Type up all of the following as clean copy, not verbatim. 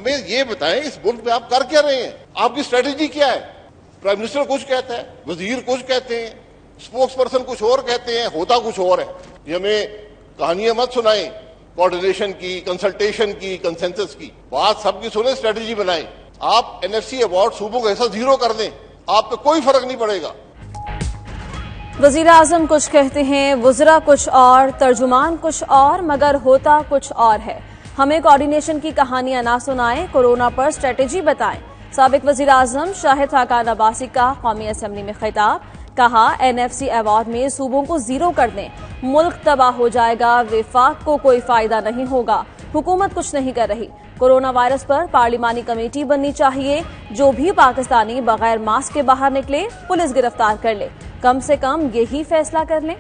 ہمیں یہ بتائیں اس ملک میں آپ کر کیا رہے ہیں, آپ کی اسٹریٹجی کیا ہے؟ پرائم منسٹر کچھ کہتا ہے, وزیر کچھ کہتے ہیں, اسپوکس پرسن کچھ اور کہتے ہیں, ہوتا کچھ اور ہے. یہ ہمیں کہانیاں مت سنائیں کوآرڈینیشن کی, کنسلٹیشن کی, کنسنسس کی. بات سب کی سنیں, اسٹریٹجی بنائیں. آپ NFC ایوارڈ صوبوں کا حصہ 0 کر دیں, آپ پہ کوئی فرق نہیں پڑے گا. وزیر اعظم کچھ کہتے ہیں, وزراء کچھ اور, ترجمان کچھ اور, مگر ہوتا کچھ اور ہے. ہمیں کوآرڈینیشن کی کہانیاں نہ سنائیں, کورونا پر اسٹریٹجی بتائیں. سابق وزیر اعظم شاہد خاقان عباسی کا قومی اسمبلی میں خطاب. کہا NFC ایوارڈ میں صوبوں کو 0 کر دیں, ملک تباہ ہو جائے گا, وفاق کو کوئی فائدہ نہیں ہوگا, حکومت کچھ نہیں کر رہی. کورونا وائرس پر پارلیمانی کمیٹی بننی چاہیے. جو بھی پاکستانی بغیر ماسک کے باہر نکلے پولیس گرفتار کر لے, کم سے کم یہی فیصلہ کر لیں.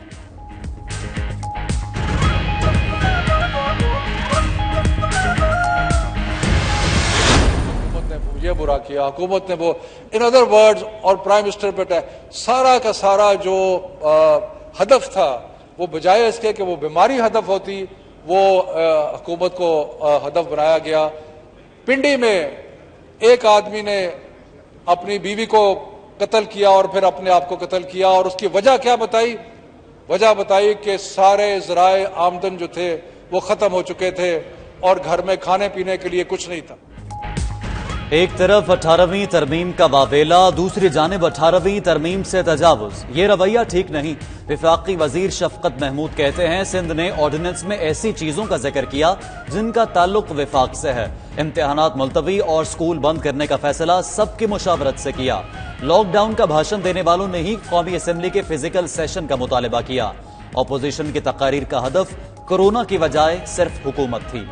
یہ برا کیا حکومت نے, وہ ان ادر ورڈز, اور پرائم منسٹر پہ سارا کا سارا جو ہدف تھا وہ بجائے اس کے کہ وہ بیماری ہدف ہوتی, وہ حکومت کو ہدف بنایا گیا. پنڈی میں ایک آدمی نے اپنی بیوی کو قتل کیا اور پھر اپنے آپ کو قتل کیا, اور اس کی وجہ کیا بتائی؟ وجہ بتائی کہ سارے ذرائع آمدن جو تھے وہ ختم ہو چکے تھے اور گھر میں کھانے پینے کے لیے کچھ نہیں تھا. ایک طرف 18ویں ترمیم کا واویلا, دوسری جانب 18ویں ترمیم سے تجاوز. یہ رویہ ٹھیک نہیں. وفاقی وزیر شفقت محمود کہتے ہیں سندھ نے آرڈیننس میں ایسی چیزوں کا ذکر کیا جن کا تعلق وفاق سے ہے. امتحانات ملتوی اور سکول بند کرنے کا فیصلہ سب کی مشاورت سے کیا. لاک ڈاؤن کا بھاشن دینے والوں نے ہی قومی اسمبلی کے فزیکل سیشن کا مطالبہ کیا. اپوزیشن کی تقاریر کا ہدف کورونا کی وجہ صرف حکومت تھی.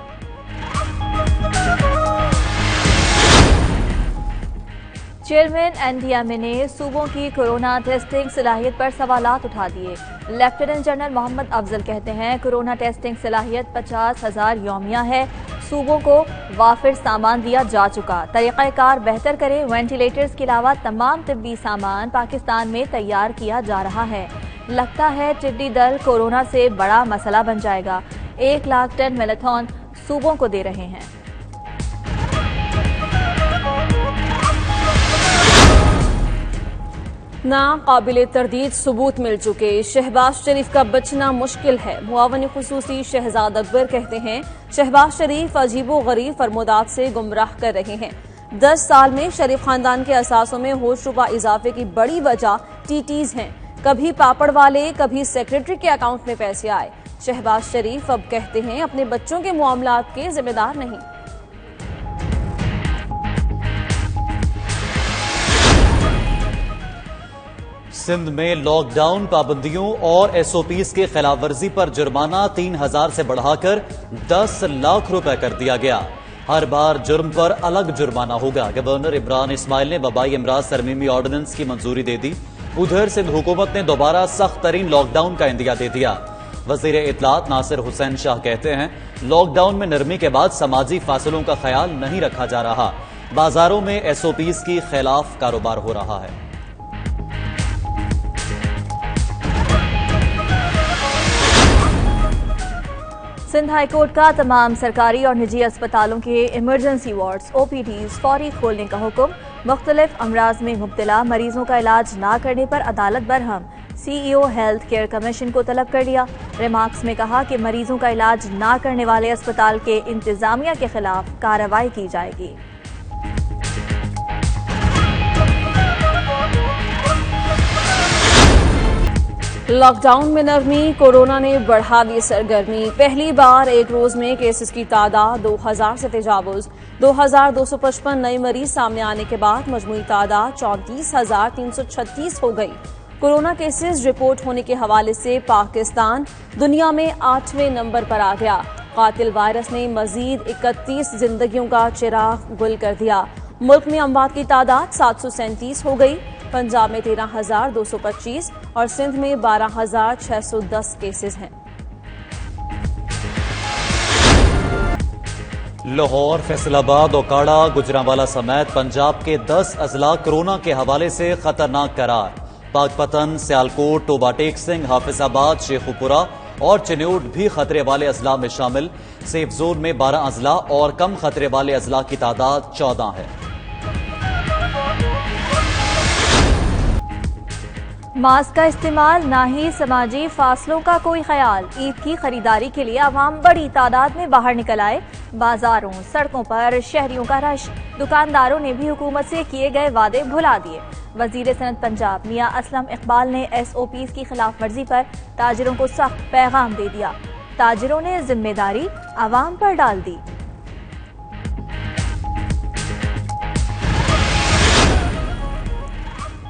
چیئرمین NDMA نے صوبوں کی کورونا ٹیسٹنگ صلاحیت پر سوالات اٹھا دیے. لیفٹیننٹ جنرل محمد افضل کہتے ہیں کورونا ٹیسٹنگ صلاحیت 50,000 یومیہ ہے. صوبوں کو وافر سامان دیا جا چکا, طریقہ کار بہتر کرے. وینٹیلیٹرز کے علاوہ تمام طبی سامان پاکستان میں تیار کیا جا رہا ہے. لگتا ہے ٹڈی دل کورونا سے بڑا مسئلہ بن جائے گا. 1 لاکھ ٹن میلاتھون صوبوں کو دے رہے ہیں. ناقابل تردید ثبوت مل چکے, شہباز شریف کا بچنا مشکل ہے. معاون خصوصی شہزاد اکبر کہتے ہیں شہباز شریف عجیب و غریب فرمودات سے گمراہ کر رہے ہیں. 10 سال میں شریف خاندان کے اثاثوں میں ہوش ربا اضافے کی بڑی وجہ TTs ہیں. کبھی پاپڑ والے, کبھی سیکرٹری کے اکاؤنٹ میں پیسے آئے. شہباز شریف اب کہتے ہیں اپنے بچوں کے معاملات کے ذمہ دار نہیں. سندھ میں لاک ڈاؤن پابندیوں اور SOPs کے خلاف ورزی پر جرمانہ 3,000 سے بڑھا کر 10 لاکھ روپے کر دیا گیا. ہر بار جرم پر الگ جرمانہ ہوگا. گورنر عمران اسماعیل نے وبائی امراض ترمیمی آرڈیننس کی منظوری دے دی. ادھر سندھ حکومت نے دوبارہ سخت ترین لاک ڈاؤن کا عندیہ دے دیا. وزیر اطلاعات ناصر حسین شاہ کہتے ہیں لاک ڈاؤن میں نرمی کے بعد سماجی فاصلوں کا خیال نہیں رکھا جا رہا. بازاروں میں SOPs کی خلاف کاروبار ہو رہا ہے. سندھ ہائی کورٹ کا تمام سرکاری اور نجی اسپتالوں کے ایمرجنسی وارڈز OPDs فوری کھولنے کا حکم. مختلف امراض میں مبتلا مریضوں کا علاج نہ کرنے پر عدالت برہم. CEO ہیلتھ کیئر کمیشن کو طلب کر لیا. ریمارکس میں کہا کہ مریضوں کا علاج نہ کرنے والے اسپتال کے انتظامیہ کے خلاف کارروائی کی جائے گی. لاک ڈاؤن میں نرمی, کورونا نے بڑھا دی سرگرمی. پہلی بار ایک روز میں کیسز کی تعداد 2,000 سے تجاوز. 2,255 نئے مریض سامنے آنے کے بعد مجموعی تعداد 34,336 ہو گئی. کورونا کیسز رپورٹ ہونے کے حوالے سے پاکستان دنیا میں 8ویں نمبر پر آ گیا. قاتل وائرس نے مزید 31 زندگیوں کا چراغ گل کر دیا. ملک میں اموات کی تعداد 737 ہو گئی. پنجاب میں 13,225 اور سندھ میں 12,610 کیسز ہیں. لاہور, فیصل آباد, اوکاڑا, گجرانوالہ سمیت پنجاب کے 10 اضلاع کورونا کے حوالے سے خطرناک قرار. پاک پتن, سیالکوٹ, ٹوبا ٹیک سنگھ, حافظ آباد, شیخوپورہ اور چنیوٹ بھی خطرے والے اضلاع میں شامل. سیف زون میں 12 اضلاع اور کم خطرے والے اضلاع کی تعداد 14 ہے. ماسک کا استعمال نہ ہی سماجی فاصلوں کا کوئی خیال. عید کی خریداری کے لیے عوام بڑی تعداد میں باہر نکل آئے. بازاروں سڑکوں پر شہریوں کا رش. دکانداروں نے بھی حکومت سے کیے گئے وعدے بھلا دیے. وزیر صنعت پنجاب میاں اسلم اقبال نے SOPs کی خلاف ورزی پر تاجروں کو سخت پیغام دے دیا. تاجروں نے ذمہ داری عوام پر ڈال دی.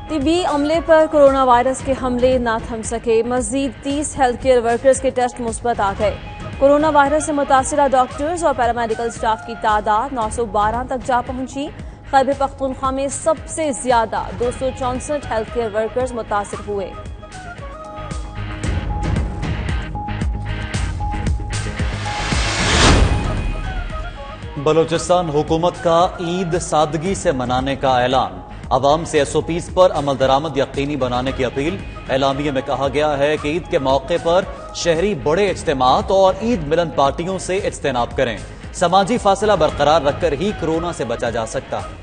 طبی عملے پر کورونا وائرس کے حملے نہ تھم سکے. مزید 30 ہیلتھ کیئر ورکرز کے ٹیسٹ مثبت آ گئے. کورونا وائرس سے متاثرہ ڈاکٹرز اور پیرامیڈیکل سٹاف کی تعداد 912 تک جا پہنچی. خیبر پختونخوا میں سب سے زیادہ 264 ہیلتھ کیئر ورکرز متاثر ہوئے. بلوچستان حکومت کا عید سادگی سے منانے کا اعلان. عوام سے SOPs پر عمل درآمد یقینی بنانے کی اپیل. اعلامیے میں کہا گیا ہے کہ عید کے موقع پر شہری بڑے اجتماعات اور عید ملن پارٹیوں سے اجتناب کریں. سماجی فاصلہ برقرار رکھ کر ہی کورونا سے بچا جا سکتا ہے.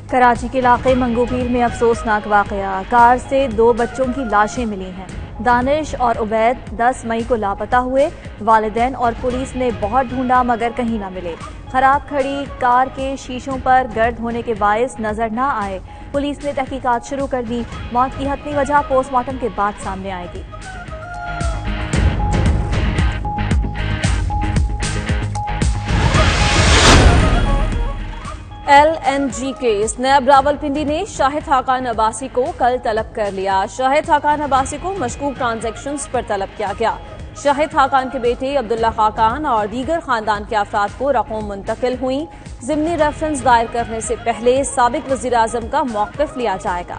کراچی کے علاقے منگوپیر میں افسوسناک واقعہ. کار سے 2 بچوں کی لاشیں ملی ہیں. دانش اور عبید 10 مئی کو لاپتہ ہوئے. والدین اور پولیس نے بہت ڈھونڈا مگر کہیں نہ ملے. خراب کھڑی کار کے شیشوں پر گرد ہونے کے باعث نظر نہ آئے. پولیس نے تحقیقات شروع کر دی. موت کی حتمی وجہ پوسٹ مارٹم کے بعد سامنے آئے گی. LNG case. نیب راولپنڈی نے شاہد خاقان عباسی کو کل طلب کر لیا. شاہد خاقان عباسی کو مشکوک ٹرانزیکشنز پر طلب کیا گیا. شاہد خاقان کے بیٹے عبداللہ خاقان اور دیگر خاندان کے افراد کو رقوم منتقل ہوئیں. ضمنی ریفرنس دائر کرنے سے پہلے سابق وزیر اعظم کا موقف لیا جائے گا.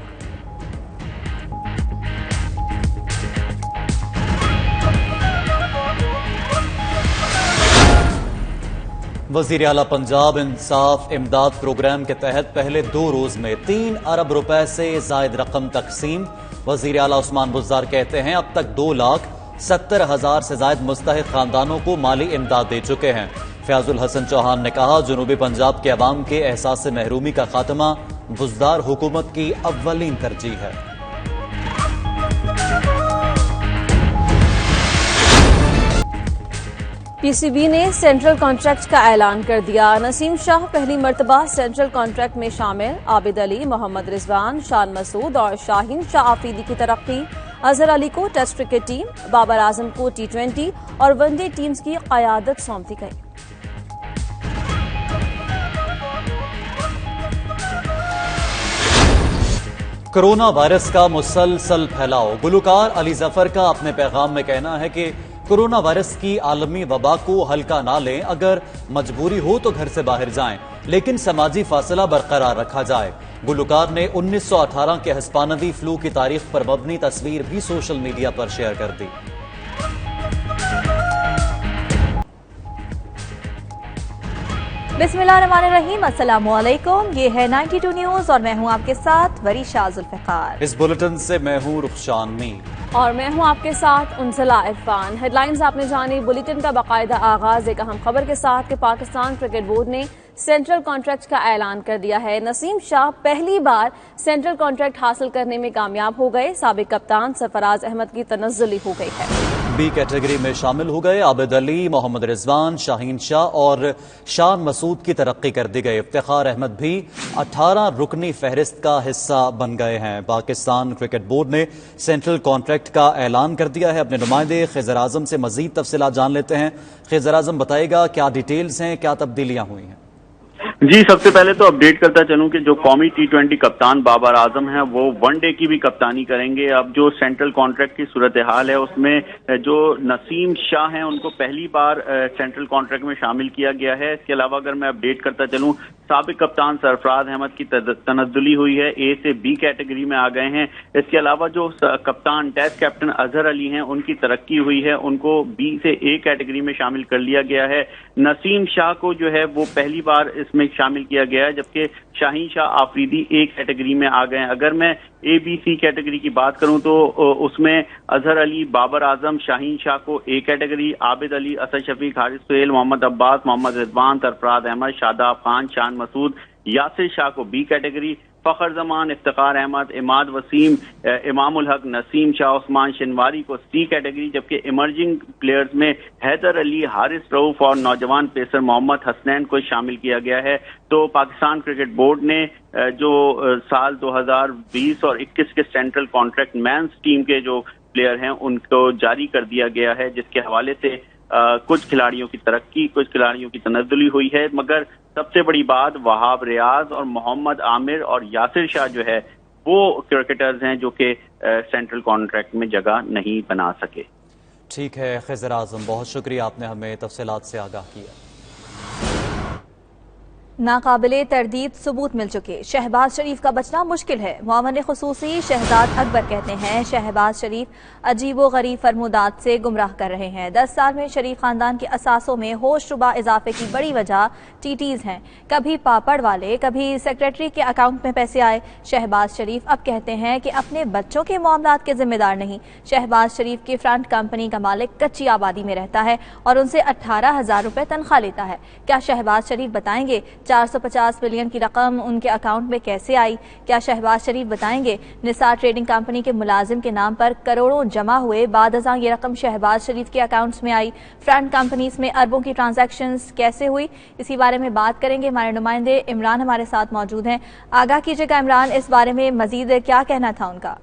وزیر اعلیٰ پنجاب انصاف امداد پروگرام کے تحت پہلے 2 روز میں 3 ارب روپے سے زائد رقم تقسیم. وزیر اعلیٰ عثمان بزدار کہتے ہیں اب تک 2,70,000 سے زائد مستحق خاندانوں کو مالی امداد دے چکے ہیں. فیاض الحسن چوہان نے کہا جنوبی پنجاب کے عوام کے احساس محرومی کا خاتمہ بزدار حکومت کی اولین ترجیح ہے. PCB نے سینٹرل کانٹریکٹ کا اعلان کر دیا. نسیم شاہ پہلی مرتبہ سینٹرل کانٹریکٹ میں شامل. عابد علی، محمد رضوان، شان مسعود اور شاہین شاہ آفریدی کی ترقی. اظہر علی کو test cricket team, Babar Azam کو T20 اور ون ڈے ٹیمز کی قیادت سونپ دی گئی. کورونا وائرس کا مسلسل پھیلاؤ. گلوکار علی ظفر کا اپنے پیغام میں کہنا ہے کہ کورونا وائرس کی عالمی وبا کو ہلکا نہ لیں. اگر مجبوری ہو تو گھر سے باہر جائیں لیکن سماجی فاصلہ برقرار رکھا جائے. گلوکار نے 1918 کے ہسپانوی فلو کی تاریخ پر مبنی تصویر بھی سوشل میڈیا پر شیئر کر دی. بسم اللہ الرحمن الرحیم. السلام علیکم. یہ ہے 92 نیوز اور میں ہوں آپ کے ساتھ وریشہ ذوالفقار. اس بلٹن سے میں ہوں رخشان می اور میں ہوں آپ کے ساتھ انزلہ عرفان. ہیڈ لائنز آپ نے جانی. بلیٹن کا باقاعدہ آغاز ایک اہم خبر کے ساتھ کہ پاکستان کرکٹ بورڈ نے سینٹرل کانٹریکٹ کا اعلان کر دیا ہے. نسیم شاہ پہلی بار سینٹرل کانٹریکٹ حاصل کرنے میں کامیاب ہو گئے. سابق کپتان سرفراز احمد کی تنزلی ہو گئی ہے. بی کیٹیگری میں شامل ہو گئے. عابد علی، محمد رضوان، شاہین شاہ اور شان مسعود کی ترقی کر دی گئی. افتخار احمد بھی 18 رکنی فہرست کا حصہ بن گئے ہیں. پاکستان کرکٹ بورڈ نے سینٹرل کانٹریکٹ کا اعلان کر دیا ہے. اپنے نمائندے خضر اعظم سے مزید تفصیلات جان لیتے ہیں. خضر اعظم بتائے گا کیا ڈیٹیلز ہیں، کیا تبدیلیاں ہوئی ہیں؟ جی، سب سے پہلے تو اپڈیٹ کرتا چلوں کہ جو قومی T20 کپتان بابر اعظم ہیں وہ ون ڈے کی بھی کپتانی کریں گے. اب جو سینٹرل کانٹریکٹ کی صورتحال ہے اس میں جو نسیم شاہ ہیں ان کو پہلی بار سینٹرل کانٹریکٹ میں شامل کیا گیا ہے. اس کے علاوہ اگر میں اپڈیٹ کرتا چلوں سابق کپتان سرفراز احمد کی تنزلی ہوئی ہے، اے سے بی کیٹیگری میں آ گئے ہیں۔ اس کے علاوہ جو کپتان ٹیسٹ کیپٹن اظہر علی ہیں ان کی ترقی ہوئی ہے، ان کو بی سے اے کیٹیگری میں شامل کر لیا گیا ہے۔ نسیم شاہ کو جو ہے وہ پہلی بار اس میں شامل کیا گیا ہے، جبکہ شاہین شاہ آفریدی اے کیٹیگری میں آ گئے ہیں۔ اگر میں اے بی سی کیٹیگری کی بات کروں تو اس میں اظہر علی، بابر اعظم، شاہین شاہ کو اے کیٹیگری، عابد علی، اسد شفیق، حارث سہیل، محمد عباس، محمد رضوان، سرفراز احمد، شاداب خان، شان مسعود، یاسر شاہ کو بی کیٹیگری، فخر زمان، افتخار احمد، اماد وسیم، امام الحق، نسیم شاہ، عثمان شنواری کو سی کیٹیگری، جبکہ ایمرجنگ پلیئرز میں حیدر علی، حارث رؤف اور نوجوان پیسر محمد حسنین کو شامل کیا گیا ہے۔ تو پاکستان کرکٹ بورڈ نے جو سال 2020 اور 21 کے سینٹرل کانٹریکٹ مینز ٹیم کے جو پلیئر ہیں ان کو جاری کر دیا گیا ہے، جس کے حوالے سے کچھ کھلاڑیوں کی ترقی، کچھ کھلاڑیوں کی تنزلی ہوئی ہے، مگر سب سے بڑی بات وہاب ریاض اور محمد عامر اور یاسر شاہ جو ہے وہ کرکٹرز ہیں جو کہ سینٹرل کانٹریکٹ میں جگہ نہیں بنا سکے۔ ٹھیک ہے خضر اعظم، بہت شکریہ، آپ نے ہمیں تفصیلات سے آگاہ کیا۔ ناقابل تردید ثبوت مل چکے، شہباز شریف کا بچنا مشکل ہے۔ معاون خصوصی شہزاد اکبر کہتے ہیں شہباز شریف عجیب و غریب فرمودات سے گمراہ کر رہے ہیں۔ 10 سال میں شریف خاندان کے اثاثوں میں ہوش ربا اضافے کی بڑی وجہ ٹیٹیز ہیں، کبھی پاپڑ والے، کبھی سیکریٹری کے اکاؤنٹ میں پیسے آئے۔ شہباز شریف اب کہتے ہیں کہ اپنے بچوں کے معاملات کے ذمہ دار نہیں۔ شہباز شریف کی فرنٹ کمپنی کا مالک کچی آبادی میں رہتا ہے اور ان سے 18,000 روپے تنخواہ لیتا ہے۔ کیا شہباز شریف بتائیں گے 450 ملین کی رقم ان کے اکاؤنٹ میں کیسے آئی؟ کیا شہباز شریف بتائیں گے نثار ٹریڈنگ کمپنی کے ملازم کے نام پر کروڑوں جمع ہوئے، بعد ازاں یہ رقم شہباز شریف کے اکاؤنٹس میں آئی؟ فرنٹ کمپنیز میں اربوں کی ٹرانزیکشنز کیسے ہوئی؟ اسی بارے میں بات کریں گے، ہمارے نمائندے عمران ہمارے ساتھ موجود ہیں۔ آگاہ کیجیے گا عمران، اس بارے میں مزید کیا کہنا تھا ان کا؟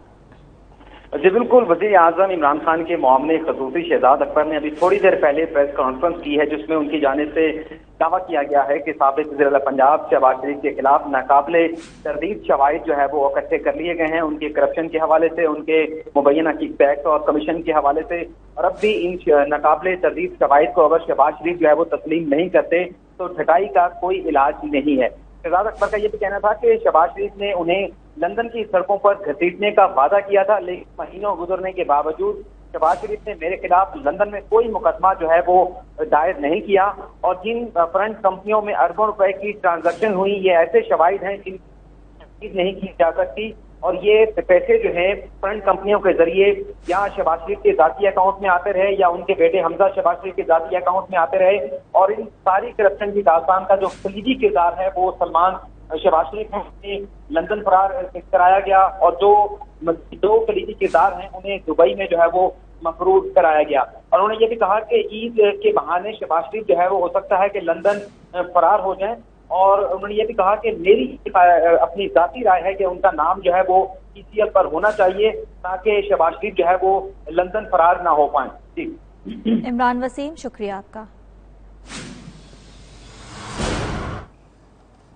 جی بالکل، وزیر اعظم عمران خان کے معاون خصوصی شہزاد اکبر نے ابھی تھوڑی دیر پہلے پریس کانفرنس کی ہے، جس میں ان کی جانب سے دعویٰ کیا گیا ہے کہ سابق وزیر اعلیٰ پنجاب شہباز شریف کے خلاف ناقابل تردید شواہد جو ہے وہ اکٹھے کر لیے گئے ہیں، ان کے کرپشن کے حوالے سے، ان کے مبینہ کک بیکس اور کمیشن کے حوالے سے، اور اب بھی ان ناقابل تردید شواہد کو اگر شہباز شریف جو ہے وہ تسلیم نہیں کرتے تو ٹھٹائی کا کوئی علاج نہیں ہے۔ شہزاد اکبر کا یہ بھی کہنا تھا کہ شہباز شریف نے انہیں لندن کی سڑکوں پر گھسیٹنے کا وعدہ کیا تھا، لیکن مہینوں گزرنے کے باوجود شہباز شریف نے میرے خلاف لندن میں کوئی مقدمہ جو ہے وہ دائر نہیں کیا، اور جن فرنٹ کمپنیوں میں اربوں روپے کی ٹرانزیکشن ہوئی یہ ایسے شواہد ہیں جن کی نہیں کی جا سکتی، اور یہ پیسے جو ہیں فرنٹ کمپنیوں کے ذریعے یا شہباز شریف کے ذاتی اکاؤنٹ میں آتے رہے یا ان کے بیٹے حمزہ شہباز شریف کے ذاتی اکاؤنٹ میں آتے رہے، اور ان ساری کرپشن کی داستان کا جو کلیدی کردار ہے وہ سلمان شہباز شریف نے لندن فرار کرایا گیا، اور جو دو کلیدی کردار ہیں انہیں دبئی میں جو ہے وہ مفروض کرایا گیا۔ اور انہوں نے یہ بھی کہا کہ عید کے بہانے شہباز شریف جو ہے وہ ہو سکتا ہے کہ لندن فرار ہو جائیں، اور انہوں نے یہ بھی کہا کہ میری اپنی ذاتی رائے ہے کہ ان کا نام جو ہے وہ PCL پر ہونا چاہیے تاکہ شہباز شریف جو ہے وہ لندن فرار نہ ہو پائیں۔ جی عمران وسیم، شکریہ آپ کا۔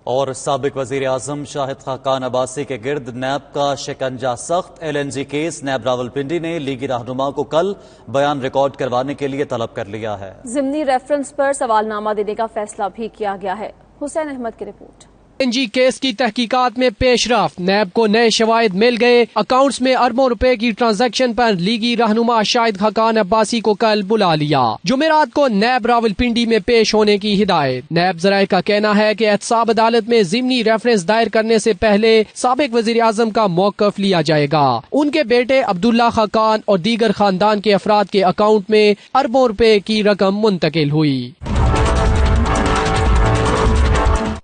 اور سابق وزیر اعظم شاہد خاقان عباسی کے گرد نیب کا شکنجہ سخت، LNG کیس نیب راولپنڈی نے لیگی رہنما کو کل بیان ریکارڈ کروانے کے لیے طلب کر لیا ہے۔ ضمنی ریفرنس پر سوال نامہ دینے کا فیصلہ بھی کیا گیا ہے۔ حسین احمد کی رپورٹ۔ LNG کیس کی تحقیقات میں پیش رفت، نیب کو نئے شواہد مل گئے، اکاؤنٹس میں اربوں روپے کی ٹرانزیکشن پر لیگی رہنما شاہد خاقان عباسی کو کل بلا لیا۔ جمعرات کو نیب راولپنڈی میں پیش ہونے کی ہدایت۔ نیب ذرائع کا کہنا ہے کہ احتساب عدالت میں ضمنی ریفرنس دائر کرنے سے پہلے سابق وزیر اعظم کا موقف لیا جائے گا۔ ان کے بیٹے عبداللہ خاقان اور دیگر خاندان کے افراد کے اکاؤنٹ میں اربوں روپے کی رقم منتقل ہوئی۔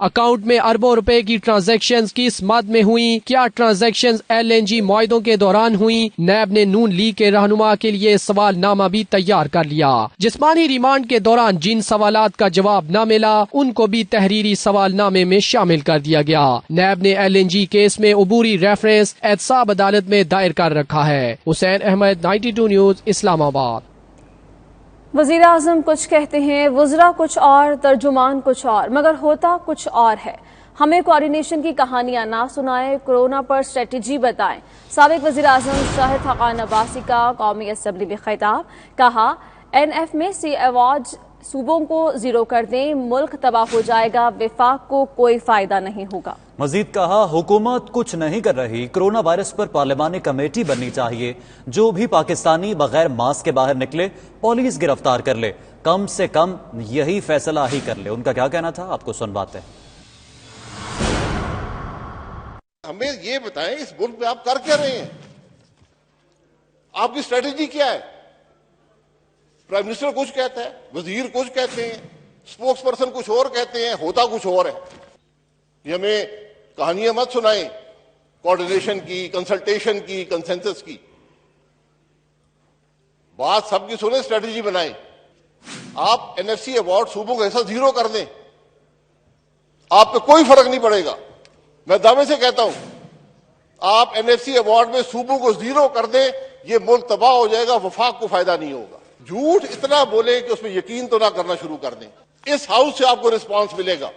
اکاؤنٹ میں اربوں روپے کی ٹرانزیکشنز کس مد میں ہوئیں؟ کیا ٹرانزیکشنز LNG معاہدوں کے دوران ہوئیں؟ نیب نے نون لیگ کے رہنما کے لیے سوال نامہ بھی تیار کر لیا۔ جسمانی ریمانڈ کے دوران جن سوالات کا جواب نہ ملا ان کو بھی تحریری سوال نامے میں شامل کر دیا گیا۔ نیب نے LNG کیس میں عبوری ریفرنس احتساب عدالت میں دائر کر رکھا ہے۔ حسین احمد، 92 نیوز، اسلام آباد۔ وزیر اعظم کچھ کہتے ہیں، وزراء کچھ اور، ترجمان کچھ اور، مگر ہوتا کچھ اور ہے۔ ہمیں کوارڈینیشن کی کہانیاں نہ سنائیں، کورونا پر اسٹریٹجی بتائیں۔ سابق وزیر اعظم شاہد خاقان عباسی کا قومی اسمبلی میں خطاب، کہا NF میں سی ایوارڈ صوبوں کو زیرو کر دیں، ملک تباہ ہو جائے گا، وفاق کو کوئی فائدہ نہیں ہوگا۔ مزید کہا حکومت کچھ نہیں کر رہی، کرونا وائرس پر پارلیمانی کمیٹی بننی چاہیے، جو بھی پاکستانی بغیر ماسک کے باہر نکلے پولیس گرفتار کر لے، کم سے کم یہی فیصلہ ہی کر لے۔ ان کا کیا کہنا تھا آپ کو سنواتے ہیں۔ ہمیں یہ بتائیں اس ملک میں آپ کر کیا رہے ہیں، آپ کی اسٹریٹجی کیا ہے؟ پرائم منسٹر کچھ کہتا ہے، وزیر کچھ کہتے ہیں، اسپوکس پرسن کچھ اور کہتے ہیں، ہوتا کچھ اور ہے۔ یہ ہمیں کہانیاں مت سنائیں کوآرڈینیشن کی، کنسلٹیشن کی، کنسنسس کی، بات سب کی سنیں، اسٹریٹجی بنائیں۔ آپ این ایف سی ایوارڈ صوبوں کا حصہ زیرو کر دیں، آپ پہ کوئی فرق نہیں پڑے گا۔ میں دعوے سے کہتا ہوں آپ این ایف سی ایوارڈ میں صوبوں کو زیرو کر دیں، یہ ملک تباہ ہو جائے گا، وفاق کو فائدہ نہیں ہوگا۔ جھوٹ اتنا بولیں کہ اس میں یقین تو نہ کرنا شروع کر دیں، اس ہاؤس سے آپ کو رسپانس ملے گا،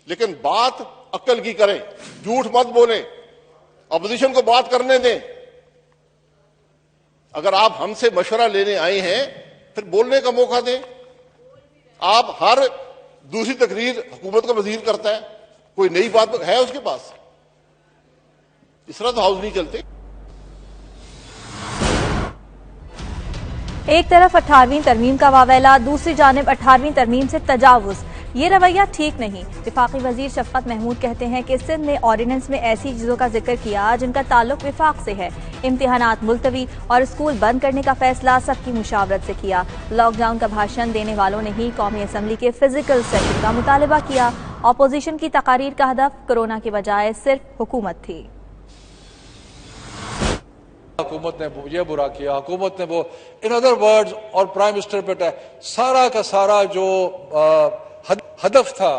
لیکن بات عقل کی کریں، جھوٹ مت بولیں، اپوزیشن کو بات کرنے دیں۔ اگر آپ ہم سے مشورہ لینے آئے ہیں پھر بولنے کا موقع دیں۔ آپ ہر دوسری تقریر حکومت کا وزیر کرتا ہے، کوئی نئی بات ہے اس کے پاس؟ اس طرح تو ہاؤس نہیں چلتے۔ ایک طرف 18ویں ترمیم کا واویلا، دوسری جانب 18ویں ترمیم سے تجاوز، یہ رویہ ٹھیک نہیں۔ وفاقی وزیر شفقت محمود کہتے ہیں کہ سندھ نے آرڈیننس میں ایسی چیزوں کا ذکر کیا جن کا تعلق وفاق سے ہے۔ امتحانات ملتوی اور اسکول بند کرنے کا فیصلہ سب کی مشاورت سے کیا۔ لاک ڈاؤن کا بھاشن دینے والوں نے ہی قومی اسمبلی کے فزیکل سیشن کا مطالبہ کیا۔ اپوزیشن کی تقاریر کا ہدف کرونا کے بجائے صرف حکومت تھی۔ حکومت نے یہ برا کیا، حکومت نے وہ ان ادر ورڈز اور پرائم منسٹر پہ سارا کا سارا جو ہدف تھا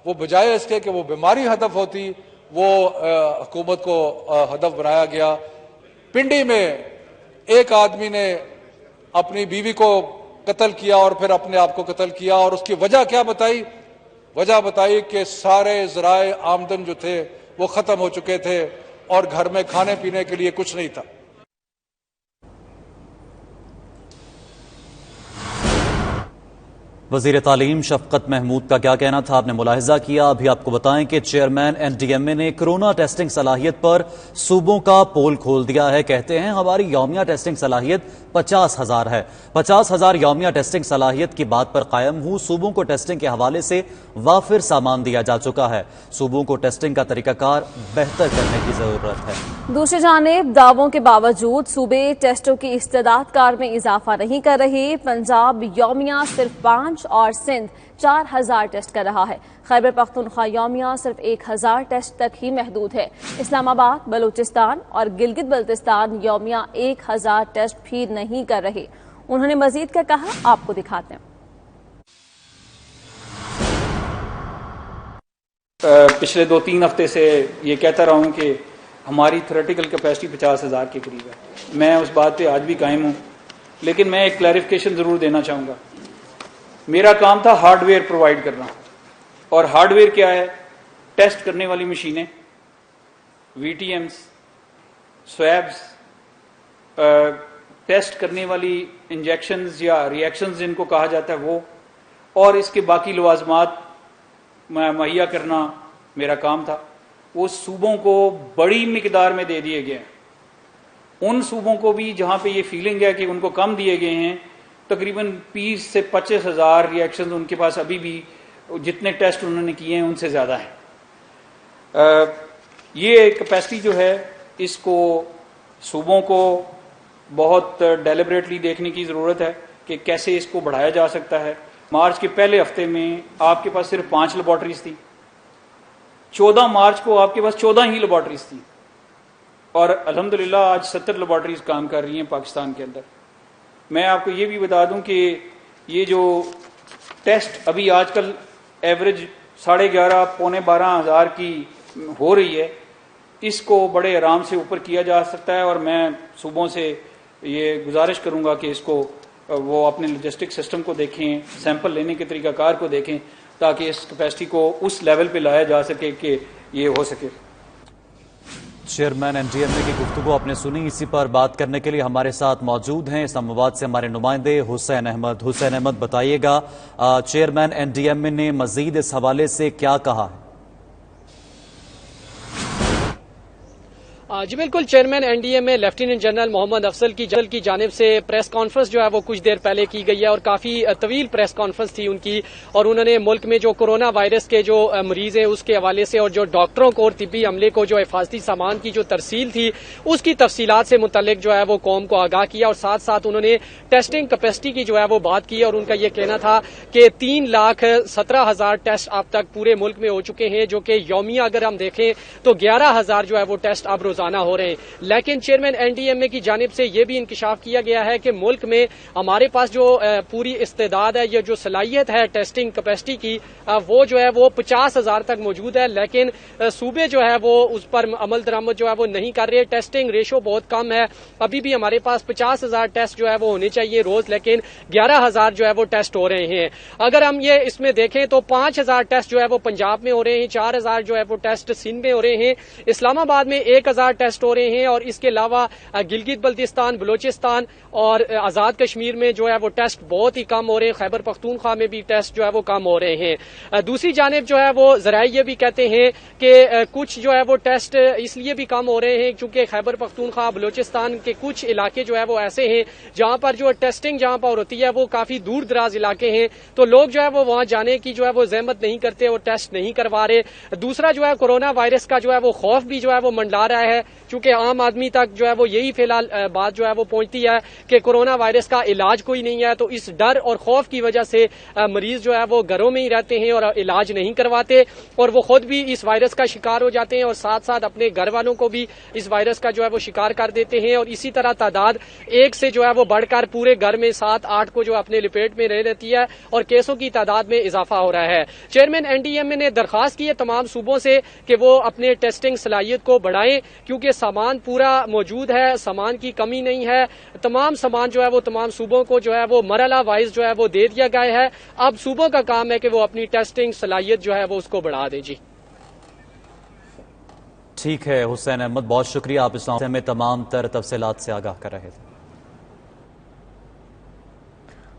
وہ بجائے اس کے کہ وہ بیماری ہدف ہوتی، وہ حکومت کو ہدف بنایا گیا۔ پنڈی میں ایک آدمی نے اپنی بیوی کو قتل کیا اور پھر اپنے آپ کو قتل کیا، اور اس کی وجہ کیا بتائی؟ وجہ بتائی کہ سارے ذرائع آمدن جو تھے وہ ختم ہو چکے تھے اور گھر میں کھانے پینے کے لیے کچھ نہیں تھا۔ وزیر تعلیم شفقت محمود کا کیا کہنا تھا آپ نے ملاحظہ کیا۔ ابھی آپ کو بتائیں کہ چیئرمین این ڈی ایم اے نے کرونا ٹیسٹنگ صلاحیت پر صوبوں کا پول کھول دیا ہے۔ کہتے ہیں ہماری یومیہ ٹیسٹنگ صلاحیت 50,000 ہے، 50,000 یومیہ ٹیسٹنگ صلاحیت کی بات پر قائم ہوں۔ صوبوں کو ٹیسٹنگ کے حوالے سے وافر سامان دیا جا چکا ہے، صوبوں کو ٹیسٹنگ کا طریقہ کار بہتر کرنے کی ضرورت ہے۔ دوسری جانب دعووں کے باوجود صوبے ٹیسٹوں کی استعداد کار میں اضافہ نہیں کر رہے۔ پنجاب یومیہ صرف 5 اور سندھ 4,000 ٹیسٹ کر رہا ہے۔ خیبر پختونخوا یومیہ صرف 1,000 ٹیسٹ تک ہی محدود ہے۔ اسلام آباد، بلوچستان اور گلگت بلتستان یومیہ 1,000 ٹیسٹ بھی نہیں کر رہے۔ انہوں نے مزید کیا کہا، آپ کو دکھاتے ہیں۔ پچھلے 2-3 ہفتے سے یہ کہتا رہا ہوں کہ ہماری تھیوریٹیکل کیپیسٹی 50,000 کے قریب ہے۔ میں اس بات پہ آج بھی قائم ہوں، لیکن میں ایک کلیریفیکیشن ضرور دینا چاہوں گا۔ میرا کام تھا ہارڈ ویئر پرووائڈ کرنا، اور ہارڈ ویئر کیا ہے؟ ٹیسٹ کرنے والی مشینیں، وی ٹی ایمز، سویبز، ٹیسٹ کرنے والی انجیکشنز یا ری ایکشنز جن کو کہا جاتا ہے وہ، اور اس کے باقی لوازمات مہیا کرنا میرا کام تھا۔ وہ صوبوں کو بڑی مقدار میں دے دیے گئے ہیں۔ ان صوبوں کو بھی جہاں پہ یہ فیلنگ ہے کہ ان کو کم دیے گئے ہیں، تقریباً 20 سے 25,000 ری ایکشنز ان کے پاس ابھی بھی جتنے ٹیسٹ انہوں نے کیے ہیں ان سے زیادہ ہیں۔ یہ کیپیسٹی جو ہے اس کو صوبوں کو بہت ڈیلیبریٹلی دیکھنے کی ضرورت ہے کہ کیسے اس کو بڑھایا جا سکتا ہے۔ مارچ کے پہلے ہفتے میں آپ کے پاس صرف 5 لیبارٹریز تھیں، 14 مارچ کو آپ کے پاس 14 ہی لیبارٹریز تھیں، اور الحمدللہ آج 70 لیبارٹریز کام کر رہی ہیں پاکستان کے اندر۔ میں آپ کو یہ بھی بتا دوں کہ یہ جو ٹیسٹ ابھی آج کل ایوریج 11,500 پونے 12,000 کی ہو رہی ہے، اس کو بڑے آرام سے اوپر کیا جا سکتا ہے، اور میں صوبوں سے یہ گزارش کروں گا کہ اس کو وہ اپنے لاجسٹک سسٹم کو دیکھیں، سیمپل لینے کے طریقہ کار کو دیکھیں، تاکہ اس کیپیسٹی کو اس لیول پہ لایا جا سکے کہ یہ ہو سکے۔ چیئرمین NDMA کی گفتگو آپ نے سنی. اسی پر بات کرنے کے لیے ہمارے ساتھ موجود ہیں اسلام آباد سے ہمارے نمائندے حسین احمد. حسین احمد بتائیے گا چیئرمین NDMA نے مزید اس حوالے سے کیا کہا ہے؟ جی بالکل، چیئرمین NDMA لیفٹیننٹ جنرل محمد افضل کی جانب سے پریس کانفرنس جو ہے وہ کچھ دیر پہلے کی گئی ہے اور کافی طویل پریس کانفرنس تھی ان کی، اور انہوں نے ملک میں جو کورونا وائرس کے جو مریض ہیں اس کے حوالے سے اور جو ڈاکٹروں کو اور طبی عملے کو جو حفاظتی سامان کی جو ترسیل تھی اس کی تفصیلات سے متعلق جو ہے وہ قوم کو آگاہ کیا، اور ساتھ ساتھ انہوں نے ٹیسٹنگ کیپیسٹی کی جو ہے وہ بات کی، اور ان کا یہ کہنا تھا کہ 3,17,000 ٹیسٹ اب تک پورے ملک میں ہو چکے ہیں، جو کہ یومیہ اگر ہم دیکھیں تو 11,000 جو ہے وہ ٹیسٹ اب روزانہ ہو رہے ہیں. لیکن چیئرمین NDMA کی جانب سے یہ بھی انکشاف کیا گیا ہے کہ ملک میں ہمارے پاس جو پوری استعداد ہے یا جو صلاحیت ہے ٹیسٹنگ کیپیسٹی کی وہ جو ہے وہ 50,000 تک موجود ہے، لیکن صوبے جو ہے وہ اس پر عمل درآمد جو ہے وہ نہیں کر رہے. ٹیسٹنگ ریشو بہت کم ہے، ابھی بھی ہمارے پاس 50,000 ٹیسٹ جو ہے وہ ہونے چاہیے روز، لیکن 11,000 جو ہے وہ ٹیسٹ ہو رہے ہیں. اگر ہم یہ اس میں دیکھیں تو 5,000 ٹیسٹ جو ہے وہ پنجاب میں ہو رہے ہیں، 4,000 جو ہے وہ ٹیسٹ سندھ میں ہو رہے ہیں، اسلام آباد میں 1,000 ٹیسٹ ہو رہے ہیں، اور اس کے علاوہ گلگت بلتستان، بلوچستان اور آزاد کشمیر میں جو ہے وہ ٹیسٹ بہت ہی کم ہو رہے ہیں. خیبر پختونخوا میں بھی ٹیسٹ جو ہے وہ کم ہو رہے ہیں. دوسری جانب جو ہے وہ ذرائع یہ بھی کہتے ہیں کہ کچھ جو ہے وہ ٹیسٹ اس لیے بھی کم ہو رہے ہیں کیونکہ خیبر پختونخوا بلوچستان کے کچھ علاقے جو ہے وہ ایسے ہیں جہاں پر جو ٹیسٹنگ جہاں پر ہوتی ہے وہ کافی دور دراز علاقے ہیں، تو لوگ جو ہے وہ وہاں جانے کی جو ہے وہ زحمت نہیں کرتے اور ٹیسٹ نہیں کروا رہے. دوسرا جو ہے کورونا وائرس کا جو ہے وہ خوف بھی جو ہے وہ منڈلا رہا ہے، چونکہ عام آدمی تک جو ہے وہ یہی فی الحال بات جو ہے وہ پہنچتی ہے کہ کورونا وائرس کا علاج کوئی نہیں ہے، تو اس ڈر اور خوف کی وجہ سے مریض جو ہے وہ گھروں میں ہی رہتے ہیں اور علاج نہیں کرواتے، اور وہ خود بھی اس وائرس کا شکار ہو جاتے ہیں اور ساتھ ساتھ اپنے گھر والوں کو بھی اس وائرس کا جو ہے وہ شکار کر دیتے ہیں، اور اسی طرح تعداد ایک سے جو ہے وہ بڑھ کر پورے گھر میں 7-8 کو جو اپنے لپیٹ میں رہ لیتی ہے اور کیسوں کی تعداد میں اضافہ ہو رہا ہے. چیئرمین NDMA نے درخواست کی ہے تمام صوبوں سے کہ وہ اپنے ٹیسٹنگ صلاحیت کو بڑھائیں، کیونکہ سامان پورا موجود ہے، سامان کی کمی نہیں ہے. تمام سامان جو ہے وہ تمام صوبوں کو جو ہے وہ مرحلہ وائز جو ہے وہ دے دیا گیا ہے. اب صوبوں کا کام ہے کہ وہ اپنی ٹیسٹنگ صلاحیت جو ہے وہ اس کو بڑھا دیں. جی ٹھیک ہے حسین احمد، بہت شکریہ، آپ اس میں تمام تر تفصیلات سے آگاہ کر رہے تھے.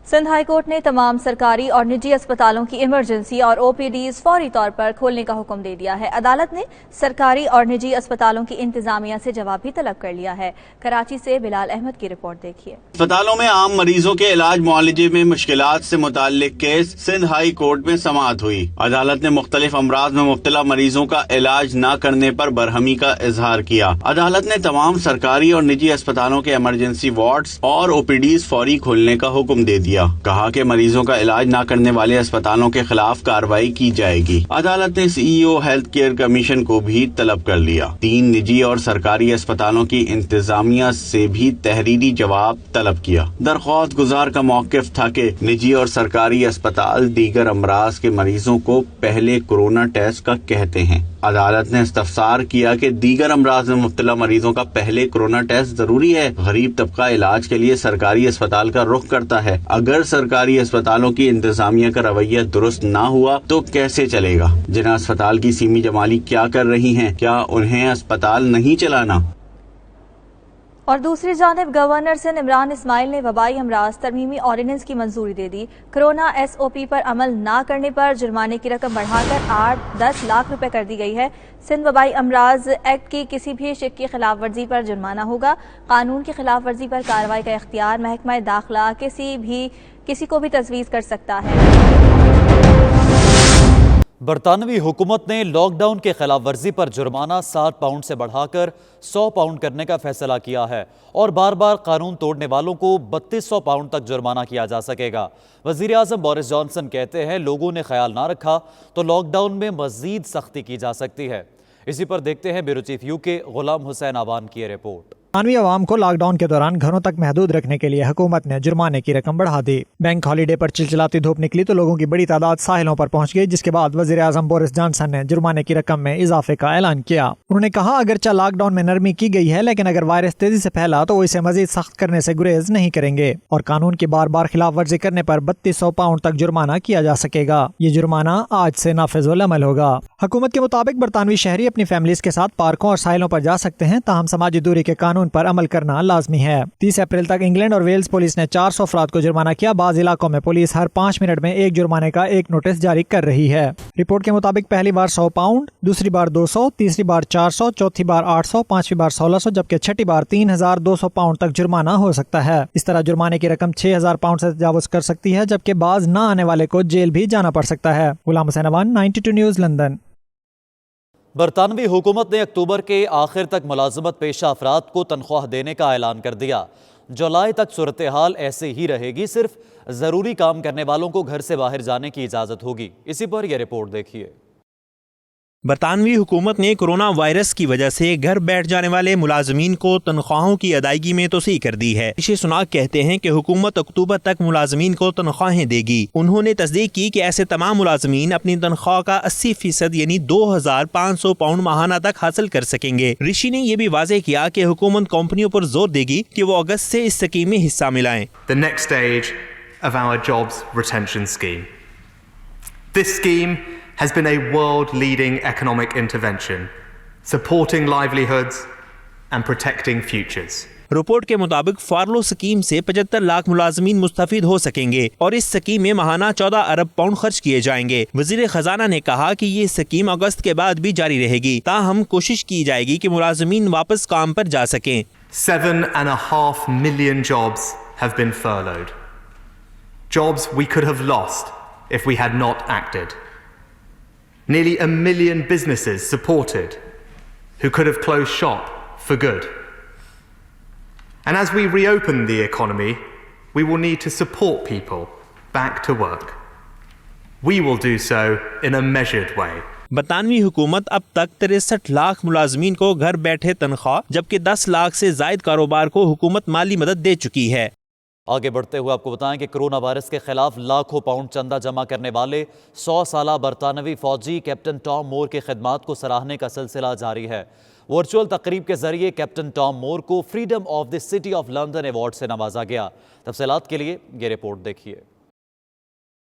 سندھ ہائی کورٹ نے تمام سرکاری اور نجی اسپتالوں کی ایمرجنسی اور OPDs فوری طور پر کھولنے کا حکم دے دیا ہے. عدالت نے سرکاری اور نجی اسپتالوں کی انتظامیہ سے جواب بھی طلب کر لیا ہے. کراچی سے بلال احمد کی رپورٹ دیکھیے. اسپتالوں میں عام مریضوں کے علاج معالجے میں مشکلات سے متعلق کیس سندھ ہائی کورٹ میں سماعت ہوئی. عدالت نے مختلف امراض میں مبتلا مریضوں کا علاج نہ کرنے پر برہمی کا اظہار کیا. عدالت نے تمام سرکاری اور نجی اسپتالوں کے ایمرجنسی وارڈز اور OPDs فوری کھولنے کا حکم دے دیا. کہا کہ مریضوں کا علاج نہ کرنے والے اسپتالوں کے خلاف کارروائی کی جائے گی. عدالت نے CEO ہیلتھ کیئر کمیشن کو بھی طلب کر لیا. 3 نجی اور سرکاری اسپتالوں کی انتظامیہ سے بھی تحریری جواب طلب کیا. درخواست گزار کا موقف تھا کہ نجی اور سرکاری اسپتال دیگر امراض کے مریضوں کو پہلے کورونا ٹیسٹ کا کہتے ہیں. عدالت نے استفسار کیا کہ دیگر امراض میں مبتلا مریضوں کا پہلے کورونا ٹیسٹ ضروری ہے. غریب طبقہ علاج کے لیے سرکاری اسپتال کا رخ کرتا ہے. اگر سرکاری اسپتالوں کی انتظامیہ کا رویہ درست نہ ہوا تو کیسے چلے گا؟ جناح اسپتال کی سیمی جمالی کیا کر رہی ہیں؟ کیا انہیں اسپتال نہیں چلانا؟ اور دوسری جانب گورنر سندھ عمران اسماعیل نے وبائی امراض ترمیمی آرڈیننس کی منظوری دے دی. کرونا SOP پر عمل نہ کرنے پر جرمانے کی رقم بڑھا کر 8-10 لاکھ روپے کر دی گئی ہے. سندھ وبائی امراض ایکٹ کی کسی بھی شق کی خلاف ورزی پر جرمانہ ہوگا. قانون کی خلاف ورزی پر کارروائی کا اختیار محکمہ داخلہ کسی کو بھی تجویز کر سکتا ہے. برطانوی حکومت نے لاک ڈاؤن کے خلاف ورزی پر جرمانہ 60 پاؤنڈ سے بڑھا کر 100 پاؤنڈ کرنے کا فیصلہ کیا ہے اور بار بار قانون توڑنے والوں کو 3200 پاؤنڈ تک جرمانہ کیا جا سکے گا. وزیر اعظم بورس جانسن کہتے ہیں لوگوں نے خیال نہ رکھا تو لاک ڈاؤن میں مزید سختی کی جا سکتی ہے. اسی پر دیکھتے ہیں بیورو چیف UK غلام حسین آوان کی رپورٹ. برطانوی عوام کو لاک ڈاؤن کے دوران گھروں تک محدود رکھنے کے لیے حکومت نے جرمانے کی رقم بڑھا دی۔ بینک ہالیڈے پر چلچلاتی دھوپ نکلی تو لوگوں کی بڑی تعداد ساحلوں پر پہنچ گئی، جس کے بعد وزیر اعظم بورس جانسن نے جرمانے کی رقم میں اضافے کا اعلان کیا۔ انہوں نے کہا اگرچہ لاک ڈاؤن میں نرمی کی گئی ہے، لیکن اگر وائرس تیزی سے پھیلا تو وہ اسے مزید سخت کرنے سے گریز نہیں کریں گے اور قانون کی بار بار خلاف ورزی کرنے پر 3200 پاؤنڈ تک جرمانہ کیا جا سکے گا۔ یہ جرمانہ آج سے نافذ العمل ہوگا۔ حکومت کے مطابق برطانوی شہری اپنی فیملیز کے ساتھ پارکوں اور ساحلوں پر جا سکتے ہیں، تاہم سماجی دوری کے قانون پر عمل کرنا لازمی ہے۔ 30 اپریل تک انگلینڈ اور ویلز پولیس نے 400 افراد کو جرمانہ کیا۔ بعض علاقوں میں پولیس ہر 5 منٹ میں ایک جرمانے کا ایک نوٹس جاری کر رہی ہے۔ رپورٹ کے مطابق پہلی بار 100 پاؤنڈ، دوسری بار 200، تیسری بار 400، چوتھی بار 800، پانچویں بار 1600، جبکہ چھٹی بار 3200 پاؤنڈ تک جرمانہ ہو سکتا ہے۔ اس طرح جرمانے کی رقم 6000 پاؤنڈ سے تجاوز کر سکتی ہے، جبکہ باز نہ آنے والے کو جیل بھی جانا پڑ سکتا ہے۔ غلام حسین اوان، 92 نیوز، لندن۔ برطانوی حکومت نے اکتوبر کے آخر تک ملازمت پیشہ افراد کو تنخواہ دینے کا اعلان کر دیا۔ جولائی تک صورتحال ایسے ہی رہے گی، صرف ضروری کام کرنے والوں کو گھر سے باہر جانے کی اجازت ہوگی۔ اسی پر یہ رپورٹ دیکھیے۔ برطانوی حکومت نے کرونا وائرس کی وجہ سے گھر بیٹھ جانے والے ملازمین کو تنخواہوں کی ادائیگی میں توسیع کر دی ہے۔ رشی سناک کہتے ہیں کہ حکومت اکتوبر تک ملازمین کو تنخواہیں دے گی۔ انہوں نے تصدیق کی کہ ایسے تمام ملازمین اپنی تنخواہ کا 80% یعنی 2500 پاؤنڈ ماہانہ تک حاصل کر سکیں گے۔ رشی نے یہ بھی واضح کیا کہ حکومت کمپنیوں پر زور دے گی کہ وہ اگست سے اس اسکیم میں حصہ ملائیں۔ The next stage of our jobs retention scheme. This scheme has been a world-leading economic intervention, supporting livelihoods and protecting futures. Report کے مطابق فارلو سکیم سے 75 لاکھ ملازمین مستفید ہو سکیں گے اور اس سکیم میں ماہانہ 14 ارب پاؤنڈ خرچ کیے جائیں گے۔ وزیر خزانہ نے کہا کہ یہ سکیم اگست کے بعد بھی جاری رہے گی، تاہم کوشش کی جائے گی کہ ملازمین واپس کام پر جا سکیں۔ 7.5 million jobs have been furloughed. Jobs we could have lost if we had not acted. Nearly 1 million businesses supported who could have closed shop for good. And as we reopen the economy, we will need to support people back to work. We will do so in a measured way. برطانوی حکومت اب تک 63 لاکھ ملازمین کو گھر بیٹھے تنخواہ جبکہ 10 لاکھ سے زائد کاروبار کو حکومت مالی مدد دے چکی ہے۔ آگے بڑھتے ہوئے آپ کو بتائیں کہ کرونا وائرس کے خلاف لاکھوں پاؤنڈ چندہ جمع کرنے والے 100 سالہ برطانوی فوجی کیپٹن ٹام مور کے خدمات کو سراہنے کا سلسلہ جاری ہے۔ ورچوئل تقریب کے ذریعے کیپٹن ٹام مور کو freedom of the city of London award سے نوازا گیا۔ تفصیلات کے لیے یہ رپورٹ دیکھیے۔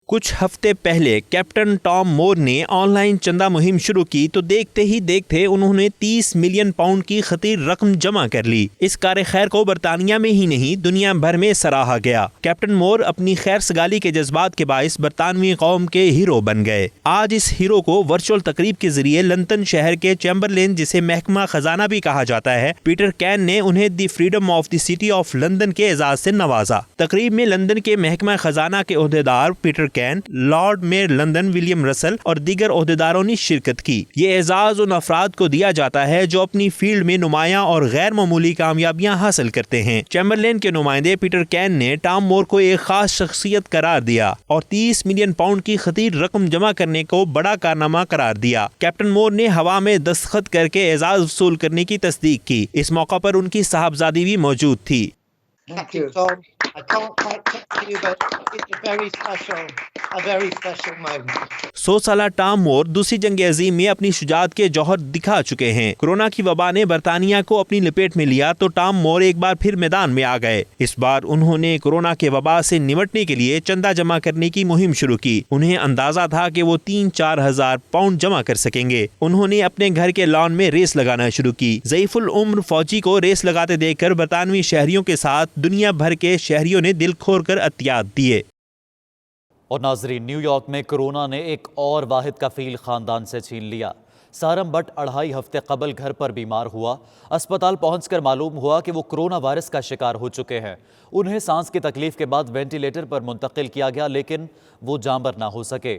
کچھ ہفتے پہلے کیپٹن ٹام مور نے آن لائن چندہ مہم شروع کی تو دیکھتے ہی دیکھتے انہوں نے 30 ملین پاؤنڈ کی خطیر رقم جمع کر لی۔ اس کار خیر کو برطانیہ میں ہی نہیں دنیا بھر میں سراہا گیا۔ کیپٹن مور اپنی خیر سگالی کے جذبات کے باعث برطانوی قوم کے ہیرو بن گئے۔ آج اس ہیرو کو ورچوئل تقریب کے ذریعے لندن شہر کے چیمبرلین جسے محکمہ خزانہ بھی کہا جاتا ہے پیٹر کین نے انہیں the freedom of the city of London کے اعزاز سے نوازا۔ تقریب میں لندن کے محکمہ خزانہ کے عہدیدار Peter lord mayor London William Russell اور دیگر عہدیداروں نے شرکت کی۔ یہ اعزاز ان افراد کو دیا جاتا ہے جو اپنی فیلڈ میں نمایاں اور غیر معمولی کامیابیاں حاصل کرتے ہیں۔ چیمبرلین کے نمائندے پیٹر کین نے ٹام مور کو ایک خاص شخصیت قرار دیا اور 30 ملین پاؤنڈ کی خطیر رقم جمع کرنے کو بڑا کارنامہ قرار دیا۔ کیپٹن مور نے ہوا میں دستخط کر کے اعزاز وصول کرنے کی تصدیق کی۔ اس موقع پر ان کی صاحبزادی بھی موجود تھی۔ I can't quite tell you, but it's a very special moment. 100 سالہ ٹام مور دوسری جنگ عظیم میں اپنی شجاعت کے جوہر دکھا چکے ہیں۔ کورونا کی وبا نے برطانیہ کو اپنی لپیٹ میں لیا تو ٹام مور ایک بار پھر میدان میں آ گئے۔ اس بار انہوں نے کورونا کے وبا سے نمٹنے کے لیے چندہ جمع کرنے کی مہم شروع کی۔ انہیں اندازہ تھا کہ وہ 3-4 ہزار پاؤنڈ جمع کر سکیں گے۔ انہوں نے اپنے گھر کے لان میں ریس لگانا شروع کی۔ ضعیف العمر فوجی کو ریس لگاتے دیکھ کر برطانوی شہریوں کے ساتھ دنیا بھر کے شہریوں نے دل کھول کر عطیات دیے۔ اور ناظرین، نیو یارک میں کورونا نے ایک اور واحد کفیل خاندان سے چھین لیا۔ سارم بٹ 2.5 ہفتے قبل گھر پر بیمار ہوا۔ اسپتال پہنچ کر معلوم ہوا کہ وہ کورونا وائرس کا شکار ہو چکے ہیں۔ انہیں سانس کی تکلیف کے بعد وینٹیلیٹر پر منتقل کیا گیا لیکن وہ جاں بر نہ ہو سکے۔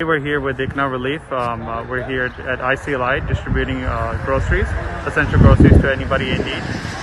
We're here at ICLI distributing groceries, essential groceries to anybody in need.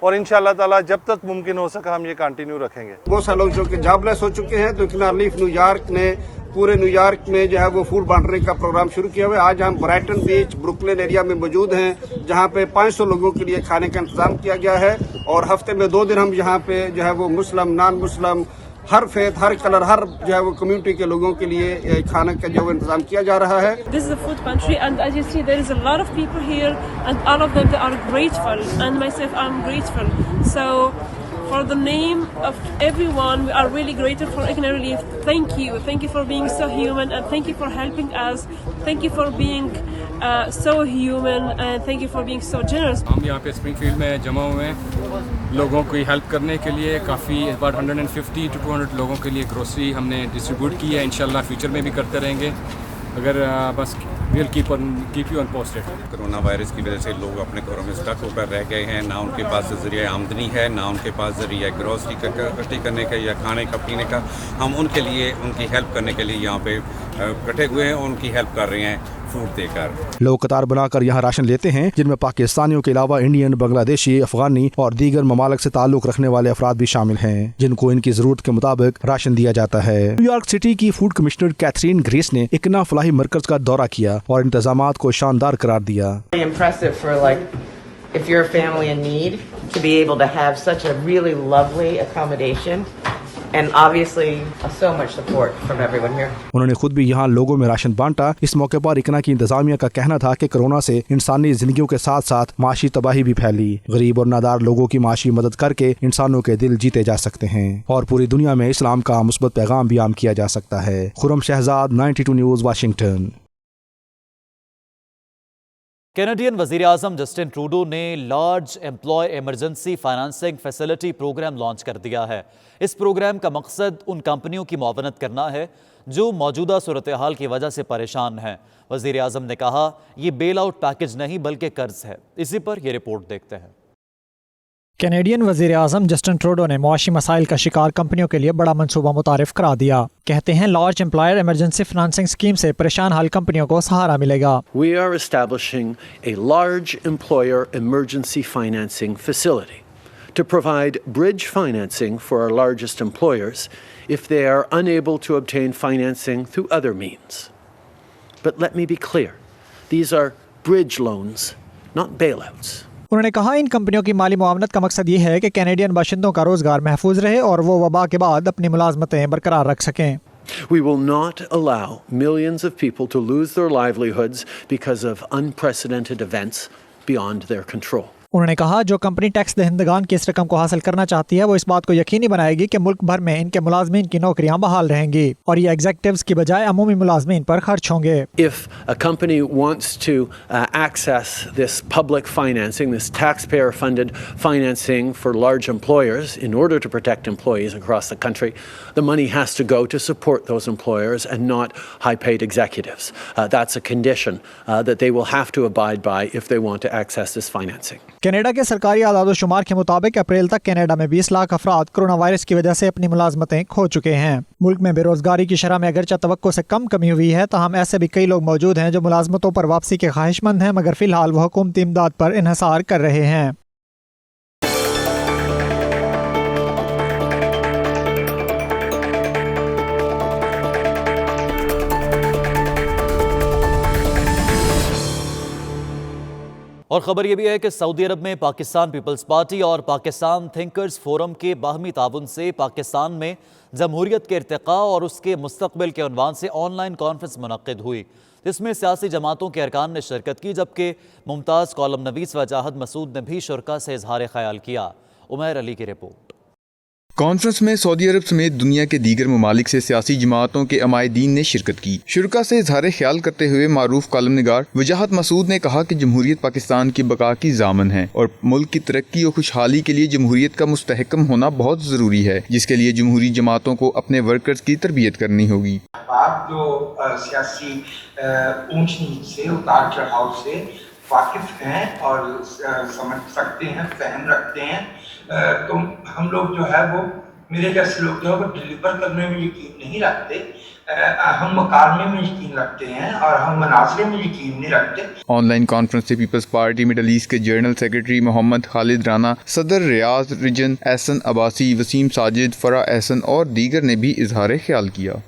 اور انشاءاللہ تعالی جب تک ممکن ہو سکا ہم یہ کنٹینیو رکھیں گے. بہت سارے لوگ جو کہ جاب لیس ہو چکے ہیں تو اتنا ریلیف نیو یارک نے پورے نیو یارک میں جو ہے وہ فوڈ بانٹنے کا پروگرام شروع کیا ہوا ہے. آج ہم برائٹن بیچ بروکلن ایریا میں موجود ہیں جہاں پہ 500 لوگوں کے لیے کھانے کا انتظام کیا گیا ہے اور ہفتے میں 2 دن ہم یہاں پہ جو ہے وہ مسلم نان مسلم ہر فیتھ ہر کلر ہر جو ہے وہ کمیونٹی کے لوگوں کے لیے کھانا کا جو انتظام کیا جا رہا ہے. This is a food pantry and as you see there is a lot of people here and all of them they are grateful and myself I'm grateful. So for the name of everyone we are really grateful for Economic Relief. Thank you for being so human and thank you for helping us. Thank you for being so human and thank you for being so generous. ہم یہاں پہ spring field میں جمع ہوئے ہیں لوگوں کی help کرنے کے لیے. کافی about 150 to 200 لوگوں کے لیے گروسری ہم نے ڈسٹریبیوٹ کی ہے. انشاءاللہ فیوچر میں بھی کرتے رہیں گے اگر بس we'll keep you on posted. Corona virus کی وجہ سے لوگ اپنے گھروں میں اسٹک ہو کر رہ گئے ہیں. نہ ان کے پاس ذریعہ آمدنی ہے نہ ان کے پاس ذریعہ گروسری اکٹھی کرنے کا یا کھانے کا پینے کا. ہم ان کے لیے ان کی ہیلپ کرنے کے لیے یہاں پہ اکٹھے ہوئے ہیں اور ان کی ہیلپ کر رہے ہیں فوڈ دے کر. لوگ قطار بنا کر یہاں راشن لیتے ہیں جن میں پاکستانیوں کے علاوہ انڈین، بنگلہ دیشی، افغانی اور دیگر ممالک سے تعلق رکھنے والے افراد بھی شامل ہیں جن کو ان کی ضرورت کے مطابق راشن دیا جاتا ہے. نیو یارک سٹی کی فوڈ کمشنر کیتھرین گریس نے اکنا فلاحی مرکز کا دورہ کیا اور انتظامات کو شاندار قرار دیا. If you're a family in need, to be able to have such a really lovely accommodation and obviously so much support from everyone here. انہوں نے خود بھی یہاں لوگوں میں راشن بانٹا. اس موقع پر اکنا کی انتظامیہ کا کہنا تھا کہ کرونا سے انسانی زندگیوں کے ساتھ ساتھ معاشی تباہی بھی پھیلی. غریب اور نادار لوگوں کی معاشی مدد کر کے انسانوں کے دل جیتے جا سکتے ہیں اور پوری دنیا میں اسلام کا مثبت پیغام بھی عام کیا جا سکتا ہے. Khurram Shahzad, 92 news, Washington. Canadian وزیر اعظم جسٹن ٹروڈو نے large employer emergency financing facility program launch کر دیا ہے. اس پروگرام کا مقصد ان کمپنیوں کی معاونت کرنا ہے جو موجودہ صورتحال کی وجہ سے پریشان ہیں. وزیر اعظم نے کہا یہ بیل آؤٹ پیکج نہیں بلکہ قرض ہے. اسی پر یہ رپورٹ دیکھتے ہیں. کینیڈین وزیر اعظم جسٹن ٹروڈو نے معاشی مسائل کا شکار کمپنیوں کے لیے بڑا منصوبہ متعارف کرا دیا. کہتے ہیں large employer emergency financing scheme سے پریشان حال کمپنیوں کو سہارا ملے گا. We are establishing a large employer emergency financing facility to provide bridge financing for our largest employers if they are unable to obtain financing through other means. But let me be clear, these are bridge loans, not bailouts. انہوں نے کہا ان کمپنیوں کی مالی معاونت کا مقصد یہ ہے کہ کینیڈین باشندوں کا روزگار محفوظ رہے اور وہ وبا کے بعد اپنی ملازمتیں برقرار رکھ سکیں. We will not allow millions of people to lose their livelihoods because of unprecedented events beyond their control. انہوں نے کہا جو کمپنی ٹیکس دہندگان کی اس رقم کو حاصل کرنا چاہتی ہے وہ اس بات کو یقینی بنائے گی کہ ملک بھر میں ان کے ملازمین کی نوکریاں بحال رہیں گی اور یہ ایگزیکٹوز کی بجائے عمومی ملازمین پر خرچ ہوں گے. If a company wants to access this public financing, this taxpayer funded financing for large employers in order to protect employees across the country, the money has to go to support those employers and not high paid executives. That's a condition that they will have to abide by if they want to access this financing. Canada کے سرکاری اعداد و شمار کے مطابق April تک Canada میں 20 لاکھ افراد کرونا وائرس کی وجہ سے اپنی ملازمتیں کھو چکے ہیں. ملک میں بے روزگاری کی شرح میں اگرچہ توقع سے کم کمی ہوئی ہے تاہم ایسے بھی کئی لوگ موجود ہیں جو ملازمتوں پر واپسی کے خواہش مند ہیں مگر فی الحال وہ حکومتی امداد پر انحصار کر رہے ہیں. اور خبر یہ بھی ہے کہ سعودی عرب میں پاکستان پیپلز پارٹی اور پاکستان تھنکرز فورم کے باہمی تعاون سے پاکستان میں جمہوریت کے ارتقاء اور اس کے مستقبل کے عنوان سے آن لائن کانفرنس منعقد ہوئی جس میں سیاسی جماعتوں کے ارکان نے شرکت کی جبکہ ممتاز کالم نویس وجاہت مسعود نے بھی شرکاء سے اظہار خیال کیا. عمیر علی کی رپورٹ. کانفرنس میں سعودی عرب سمیت دنیا کے دیگر ممالک سے سیاسی جماعتوں کے عمائدین نے شرکت کی. شرکاء سے اظہار خیال کرتے ہوئے معروف کالم نگار وجاہت مسعود نے کہا کہ جمہوریت پاکستان کی بقا کی ضامن ہے اور ملک کی ترقی اور خوشحالی کے لیے جمہوریت کا مستحکم ہونا بہت ضروری ہے جس کے لیے جمہوری جماعتوں کو اپنے ورکرز کی تربیت کرنی ہوگی. آپ جو سیاسی اونچ نیچ سے اتار چڑھاؤ سے واقف ہیں اور سمجھ سکتے ہیں، فہم رکھتے ہیں تو ہم لوگ جو ہے وہ میرے جیسے لوگ جو ہے ڈلیور کرنے میں یقین نہیں رکھتے. ہم مکالمے میں یقین رکھتے ہیں اور ہم مناظرے میں یقین نہیں رکھتے. آن لائن کانفرنس سے پیپلز پارٹی مڈل ایسٹ کے جنرل سیکرٹری محمد خالد رانا، صدر ریاض ریجن احسن عباسی، وسیم ساجد، فرح احسن اور دیگر نے بھی اظہار خیال کیا.